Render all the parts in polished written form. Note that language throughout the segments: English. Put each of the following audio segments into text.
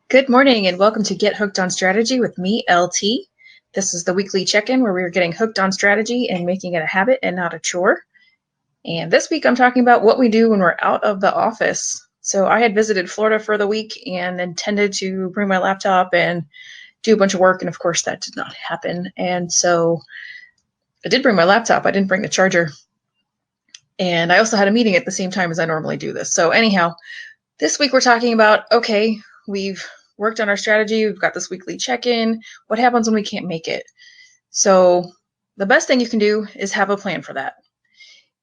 Good morning and welcome to Get Hooked on Strategy with me, LT. This is the weekly check-in where we're getting hooked on strategy and making it a habit and not a chore. And this week I'm talking about what we do when we're out of the office. So I had visited Florida for the week and intended to bring my laptop and do a bunch of work, and of course that did not happen. And so I did bring my laptop. I didn't bring the charger. And I also had a meeting at the same time as I normally do this. So anyhow, this week we're talking about, okay, we've worked on our strategy. We've got this weekly check-in. What happens when we can't make it? So the best thing you can do is have a plan for that.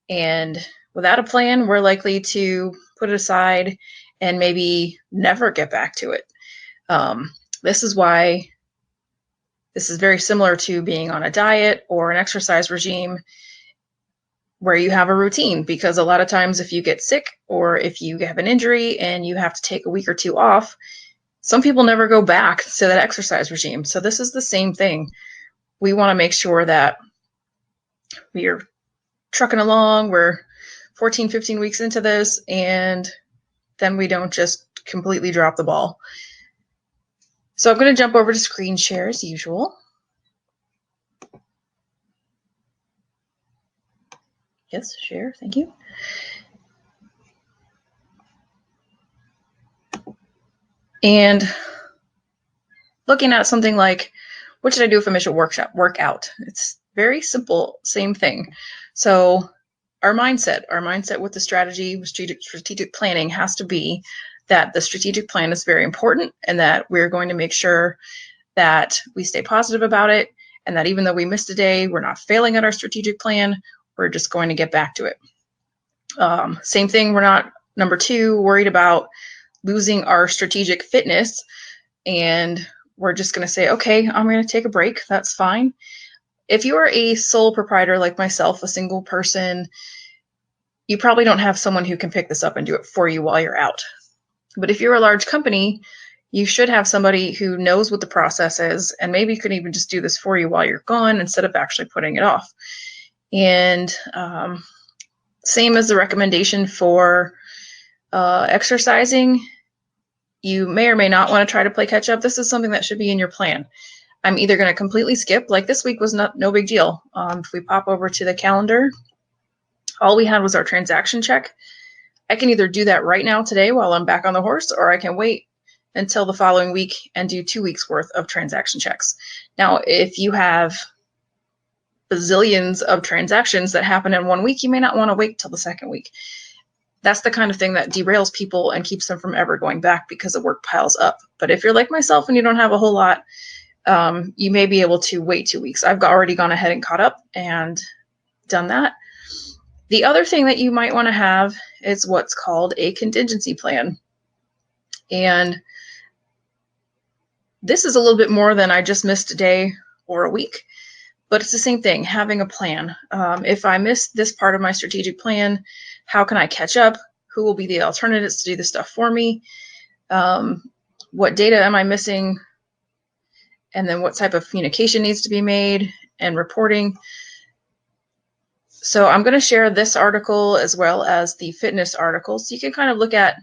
And without a plan, we're likely to put it aside and maybe never get back to it. This is why this is very similar to being on a diet or an exercise regime where you have a routine, because a lot of times if you get sick or if you have an injury and you have to take a week or two off, some people never go back to that exercise regime. So this is the same thing. We want to make sure that we are trucking along. We're 14, 15 weeks into this, and then we don't just completely drop the ball. So I'm going to jump over to screen share as usual. Yes, share. Thank you. And looking at something like, what should I do if I miss a workout? It's very simple, same thing. So our mindset with the strategic planning has to be that the strategic plan is very important and that we're going to make sure that we stay positive about it, and that even though we missed a day, we're not failing at our strategic plan. We're just going to get back to it. Same thing, we're not, number two, worried about losing our strategic fitness, and we're just going to say, okay, I'm going to take a break. That's fine. If you are a sole proprietor like myself, a single person, you probably don't have someone who can pick this up and do it for you while you're out. But if you're a large company, you should have somebody who knows what the process is and maybe could even just do this for you while you're gone instead of actually putting it off. And same as the recommendation for exercising, you may or may not want to try to play catch up. This is something that should be in your plan. I'm either going to completely skip, like this week was no big deal. If we pop over to the calendar, all we had was our transaction check. I can either do that right now today while I'm back on the horse, or I can wait until the following week and do 2 weeks worth of transaction checks. Now, if you have bazillions of transactions that happen in 1 week, you may not want to wait till the second week. That's the kind of thing that derails people and keeps them from ever going back because the work piles up. But if you're like myself and you don't have a whole lot, you may be able to wait 2 weeks. I've already gone ahead and caught up and done that. The other thing that you might want to have is what's called a contingency plan. And this is a little bit more than I just missed a day or a week, but it's the same thing, having a plan. If I miss this part of my strategic plan, how can I catch up? Who will be the alternatives to do the stuff for me? What data am I missing? And then what type of communication needs to be made and reporting. So I'm going to share this article as well as the fitness article, so you can kind of look at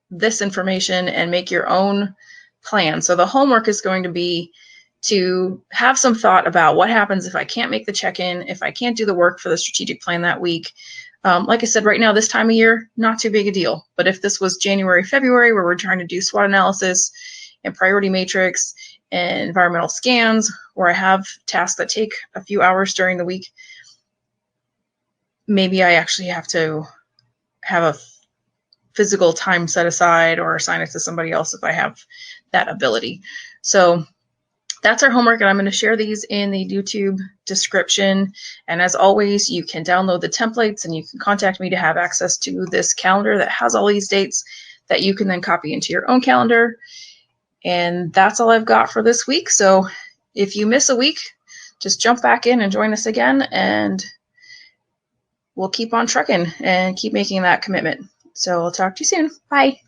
this information and make your own plan. So the homework is going to be to have some thought about what happens if I can't make the check-in, if I can't do the work for the strategic plan that week. Like I said, right now, this time of year, not too big a deal. But if this was January, February, where we're trying to do SWOT analysis and priority matrix and environmental scans, where I have tasks that take a few hours during the week, maybe I actually have to have a physical time set aside or assign it to somebody else if I have that ability. So that's our homework, and I'm going to share these in the YouTube description. And as always, you can download the templates and you can contact me to have access to this calendar that has all these dates that you can then copy into your own calendar. And that's all I've got for this week. So if you miss a week, just jump back in and join us again, and we'll keep on trucking and keep making that commitment. So I'll talk to you soon. Bye.